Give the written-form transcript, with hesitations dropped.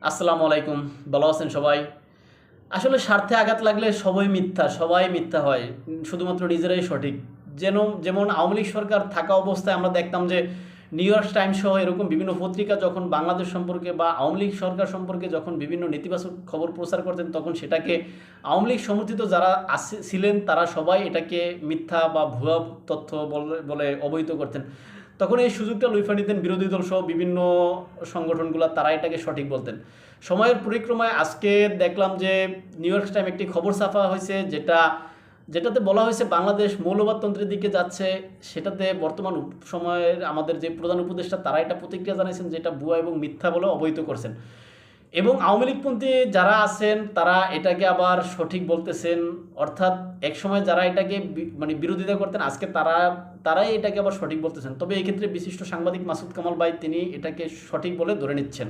আসসালামু আলাইকুম। ভালো আছেন সবাই? আসলে স্বার্থে আঘাত লাগলে সবাই মিথ্যা হয়। শুধুমাত্র নিজেরাই সঠিক। যেমন আওয়ামী লীগ সরকার থাকা অবস্থায় আমরা দেখতাম যে নিউ ইয়র্ক টাইমস সহ এরকম বিভিন্ন পত্রিকা যখন বাংলাদেশ সম্পর্কে বা আওয়ামী লীগ সরকার সম্পর্কে যখন বিভিন্ন নেতিবাচক খবর প্রচার করতেন, তখন সেটাকে আওয়ামী লীগ সমর্থিত যারা ছিলেন তারা সবাই এটাকে মিথ্যা বা ভুয়া তথ্য বলে অবহিত করতেন। তখন এই সুযোগটা লুফে নিতেন বিরোধী দল সহ বিভিন্ন সংগঠনগুলো, তারা এটাকে সঠিক বলতেন। সময়ের পরিক্রমায় আজকে দেখলাম যে নিউ ইয়র্ক টাইম একটি খবর ছাপা হয়েছে, যেটাতে বলা হয়েছে বাংলাদেশ মৌলবাদতন্ত্রের দিকে যাচ্ছে। সেটাতে বর্তমান সময়ের আমাদের যে প্রধান উপদেষ্টা তারা এটা প্রতিক্রিয়া জানিয়েছেন, যেটা ভুয়া এবং মিথ্যা বলে অবহিত করছেন। এবং আওয়ামী লীগপন্থী যারা আছেন তারা এটাকে আবার সঠিক বলতেছেন। অর্থাৎ একসময় যারা এটাকে মানে বিরোধিতা করতেন, আজকে তারাই এটাকে আবার সঠিক বলতেছেন। তবে এই ক্ষেত্রে বিশিষ্ট সাংবাদিক মাসুদ কামাল ভাই তিনি এটাকে সঠিক বলে ধরে নিচ্ছেন।